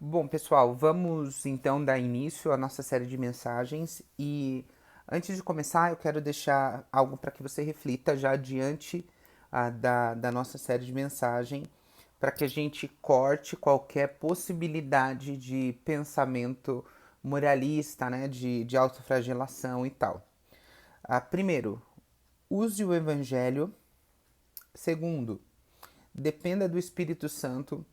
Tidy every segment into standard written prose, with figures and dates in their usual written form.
Bom, pessoal, vamos então dar início à nossa série de mensagens e antes de começar, eu quero deixar algo para que você reflita já diante da nossa série de mensagem, para que a gente corte qualquer possibilidade de pensamento moralista, né, de autoflagelação e tal. Primeiro, use o evangelho. Segundo, dependa do Espírito Santo.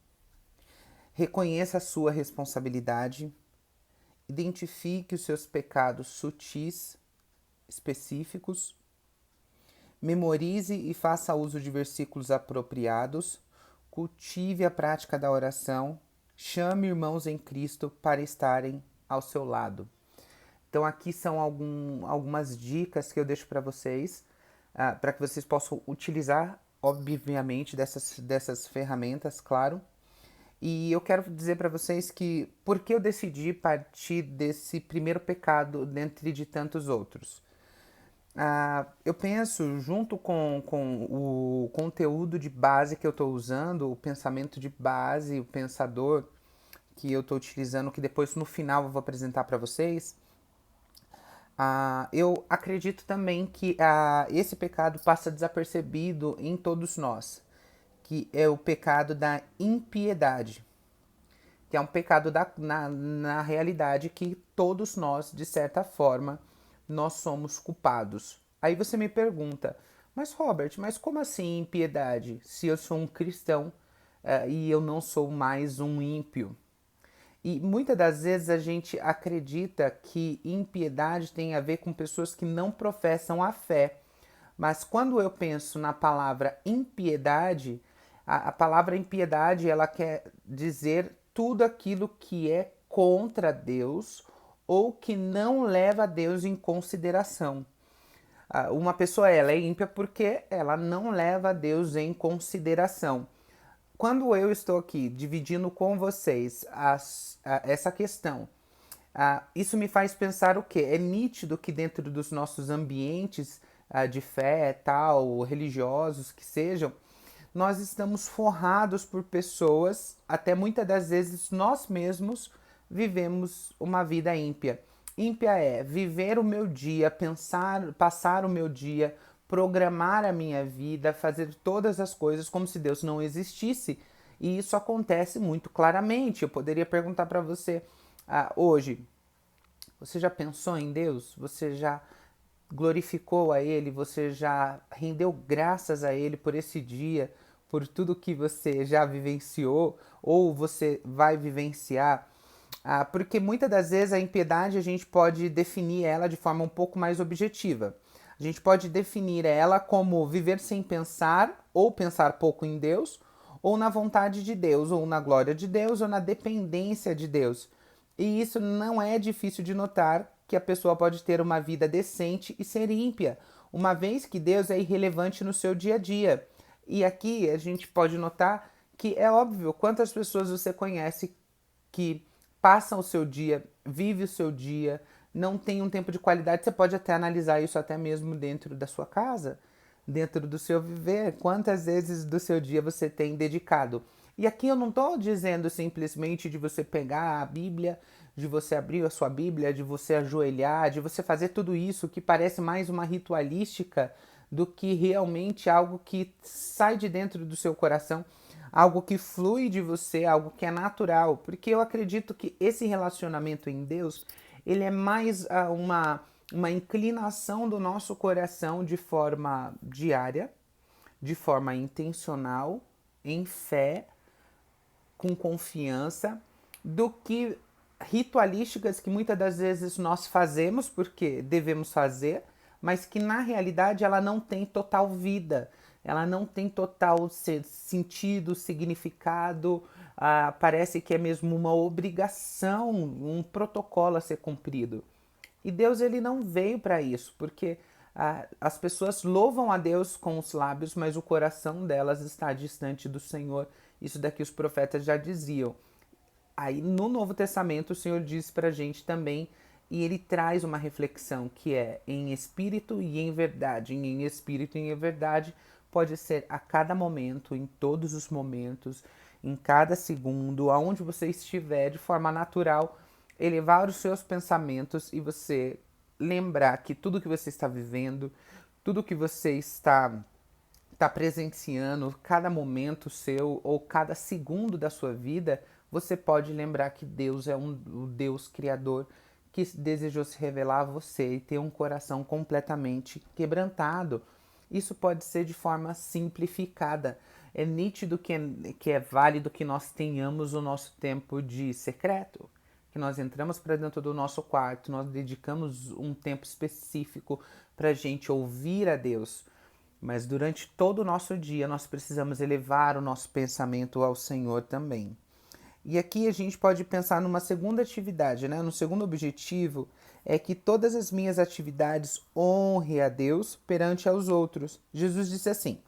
Reconheça a sua responsabilidade. Identifique os seus pecados sutis, específicos. Memorize e faça uso de versículos apropriados. Cultive a prática da oração. Chame irmãos em Cristo para estarem ao seu lado. Então, aqui são algumas dicas que eu deixo para vocês, para que vocês possam utilizar, obviamente, dessas ferramentas, claro. E eu quero dizer para vocês que por que eu decidi partir desse primeiro pecado dentre de tantos outros. Eu penso, junto com o conteúdo de base que eu estou usando, o pensamento de base, o pensador que eu estou utilizando, que depois no final eu vou apresentar para vocês, eu acredito também que esse pecado passa desapercebido em todos nós, que é o pecado da impiedade, que é um pecado na realidade que todos nós, de certa forma, nós somos culpados. Aí você me pergunta, mas Robert, mas como assim impiedade? Se eu sou um cristão e eu não sou mais um ímpio? E muitas das vezes a gente acredita que impiedade tem a ver com pessoas que não professam a fé. Mas quando eu penso na palavra impiedade, a palavra impiedade ela quer dizer tudo aquilo que é contra Deus ou que não leva Deus em consideração. Uma pessoa ela é ímpia porque ela não leva Deus em consideração. Quando eu estou aqui dividindo com vocês essa questão, isso me faz pensar o quê? É nítido que dentro dos nossos ambientes de fé, tal, religiosos que sejam, nós estamos forrados por pessoas, até muitas das vezes nós mesmos vivemos uma vida ímpia. Ímpia é viver o meu dia, pensar, passar o meu dia, programar a minha vida, fazer todas as coisas como se Deus não existisse. E isso acontece muito claramente. Eu poderia perguntar para você hoje: você já pensou em Deus? Você já glorificou a Ele? Você já rendeu graças a Ele por esse dia, por tudo que você já vivenciou ou você vai vivenciar? Porque muitas das vezes a impiedade a gente pode definir ela de forma um pouco mais objetiva. A gente pode definir ela como viver sem pensar, ou pensar pouco em Deus, ou na vontade de Deus, ou na glória de Deus, ou na dependência de Deus. E isso não é difícil de notar que a pessoa pode ter uma vida decente e ser ímpia, uma vez que Deus é irrelevante no seu dia a dia. E aqui a gente pode notar que é óbvio quantas pessoas você conhece que passam o seu dia, vive o seu dia, não tem um tempo de qualidade. Você pode até analisar isso até mesmo dentro da sua casa, dentro do seu viver. Quantas vezes do seu dia você tem dedicado? E aqui eu não estou dizendo simplesmente de você pegar a Bíblia, de você abrir a sua Bíblia, de você ajoelhar, de você fazer tudo isso que parece mais uma ritualística do que realmente algo que sai de dentro do seu coração, algo que flui de você, algo que é natural, porque eu acredito que esse relacionamento em Deus, ele é mais uma inclinação do nosso coração de forma diária, de forma intencional, em fé, com confiança, do que ritualísticas que muitas das vezes nós fazemos porque devemos fazer, mas que na realidade ela não tem total vida, ela não tem total sentido, significado, parece que é mesmo uma obrigação, um protocolo a ser cumprido. E Deus ele não veio para isso, porque as pessoas louvam a Deus com os lábios, mas o coração delas está distante do Senhor. Isso daqui os profetas já diziam. Aí no Novo Testamento o Senhor diz para a gente também, e ele traz uma reflexão que é em espírito e em verdade. Em espírito e em verdade pode ser a cada momento, em todos os momentos, em cada segundo, aonde você estiver, de forma natural, elevar os seus pensamentos e você lembrar que tudo que você está vivendo, tudo que você está presenciando, cada momento seu ou cada segundo da sua vida, você pode lembrar que Deus é o Deus criador que desejou se revelar a você e ter um coração completamente quebrantado. Isso pode ser de forma simplificada. É nítido que é válido que nós tenhamos o nosso tempo de secreto, que nós entramos para dentro do nosso quarto, nós dedicamos um tempo específico para a gente ouvir a Deus. Mas durante todo o nosso dia nós precisamos elevar o nosso pensamento ao Senhor também. E aqui a gente pode pensar numa segunda atividade, né? No segundo objetivo é que todas as minhas atividades honrem a Deus perante aos outros. Jesus disse assim: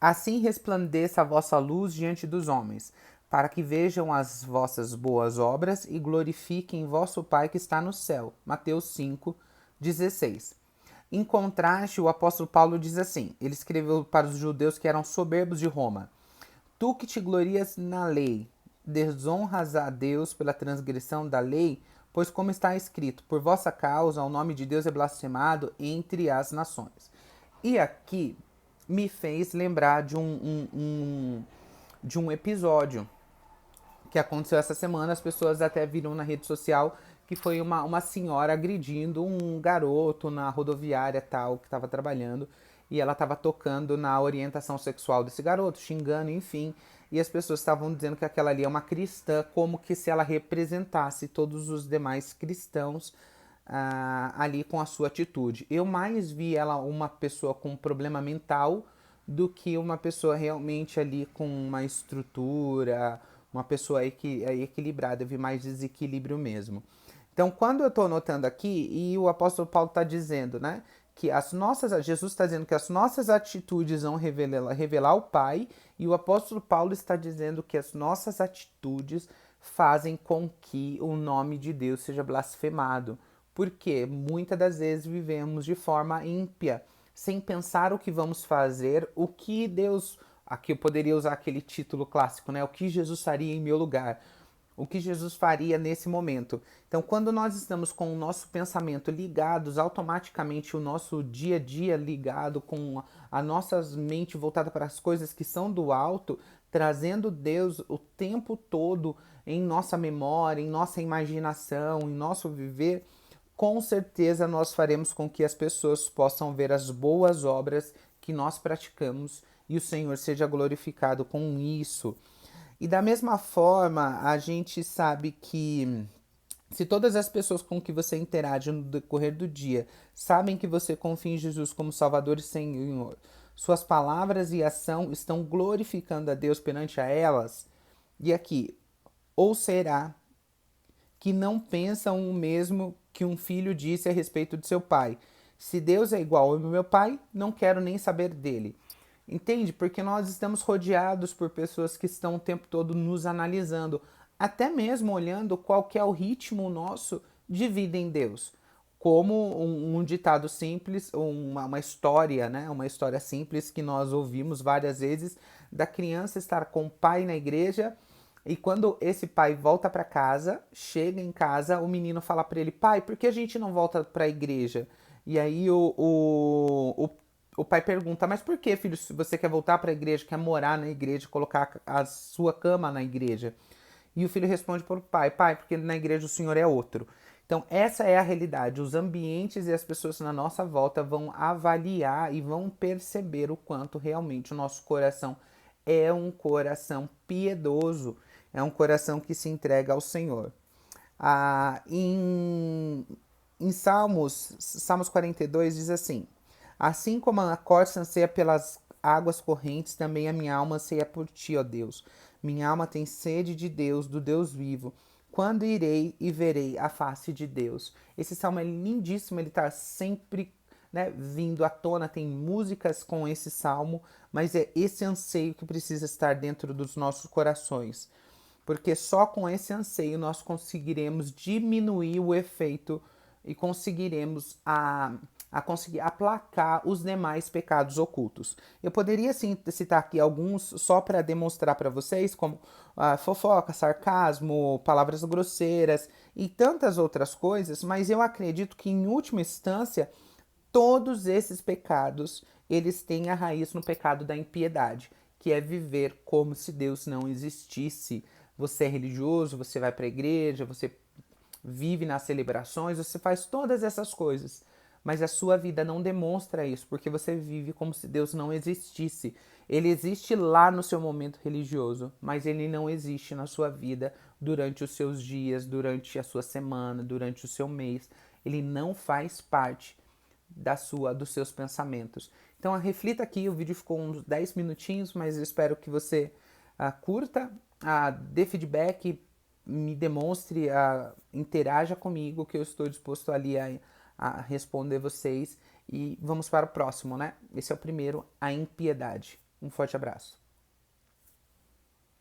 assim resplandeça a vossa luz diante dos homens, para que vejam as vossas boas obras e glorifiquem vosso Pai que está no céu. Mateus 5:16. Em contraste, o apóstolo Paulo diz assim: ele escreveu para os judeus que eram soberbos de Roma: tu que te glorias na lei, desonras a Deus pela transgressão da lei, pois como está escrito, por vossa causa o nome de Deus é blasfemado entre as nações. E aqui me fez lembrar de um episódio que aconteceu essa semana. As pessoas até viram na rede social que foi uma senhora agredindo um garoto na rodoviária tal que estava trabalhando, e ela estava tocando na orientação sexual desse garoto, xingando, enfim, e as pessoas estavam dizendo que aquela ali é uma cristã, como que se ela representasse todos os demais cristãos ali com a sua atitude. Eu mais vi ela uma pessoa com um problema mental do que uma pessoa realmente ali com uma estrutura, uma pessoa equilibrada. Eu vi mais desequilíbrio mesmo. Então, quando eu estou notando aqui, e o apóstolo Paulo está dizendo, né, que Jesus está dizendo que as nossas atitudes vão revelar o Pai, e o apóstolo Paulo está dizendo que as nossas atitudes fazem com que o nome de Deus seja blasfemado. Porque muitas das vezes vivemos de forma ímpia, sem pensar o que vamos fazer, o que Deus. Aqui eu poderia usar aquele título clássico, né? O que Jesus faria em meu lugar? O que Jesus faria nesse momento? Então, quando nós estamos com o nosso pensamento ligados, automaticamente o nosso dia a dia ligado, com a nossa mente voltada para as coisas que são do alto, trazendo Deus o tempo todo em nossa memória, em nossa imaginação, em nosso viver, com certeza nós faremos com que as pessoas possam ver as boas obras que nós praticamos e o Senhor seja glorificado com isso. E da mesma forma, a gente sabe que se todas as pessoas com que você interage no decorrer do dia sabem que você confia em Jesus como Salvador e Senhor, suas palavras e ação estão glorificando a Deus perante a elas. E aqui, ou será que não pensam o mesmo que um filho disse a respeito de seu pai? Se Deus é igual ao meu pai, não quero nem saber dele. Entende? Porque nós estamos rodeados por pessoas que estão o tempo todo nos analisando, até mesmo olhando qual que é o ritmo nosso de vida em Deus. Como um ditado simples, uma história, né? Uma história simples que nós ouvimos várias vezes, da criança estar com o pai na igreja, e quando esse pai volta para casa, chega em casa, o menino fala para ele: pai, por que a gente não volta para a igreja? E aí o pai pergunta: mas por que, filho, se você quer voltar para a igreja, quer morar na igreja, colocar a sua cama na igreja? E o filho responde para o pai: pai, porque na igreja o Senhor é outro. Então, essa é a realidade. Os ambientes e as pessoas na nossa volta vão avaliar e vão perceber o quanto realmente o nosso coração é um coração piedoso, é um coração que se entrega ao Senhor. Em Salmos 42 diz assim: assim como a corça anseia pelas águas correntes, também a minha alma anseia por ti, ó Deus. Minha alma tem sede de Deus, do Deus vivo. Quando irei e verei a face de Deus? Esse salmo é lindíssimo, ele está sempre, né, vindo à tona, tem músicas com esse salmo, mas é esse anseio que precisa estar dentro dos nossos corações, porque só com esse anseio nós conseguiremos diminuir o efeito e conseguiremos a conseguir aplacar os demais pecados ocultos. Eu poderia sim citar aqui alguns só para demonstrar para vocês, como fofoca, sarcasmo, palavras grosseiras e tantas outras coisas, mas eu acredito que em última instância todos esses pecados, eles têm a raiz no pecado da impiedade, que é viver como se Deus não existisse. Você é religioso, você vai para a igreja, você vive nas celebrações, você faz todas essas coisas, mas a sua vida não demonstra isso, porque você vive como se Deus não existisse. Ele existe lá no seu momento religioso, mas ele não existe na sua vida durante os seus dias, durante a sua semana, durante o seu mês. Ele não faz parte dos seus pensamentos. Então reflita aqui, o vídeo ficou uns 10 minutinhos, mas eu espero que você curta, dê feedback, me demonstre, interaja comigo, que eu estou disposto ali a responder vocês. E vamos para o próximo, né? Esse é o primeiro, a impiedade. Um forte abraço.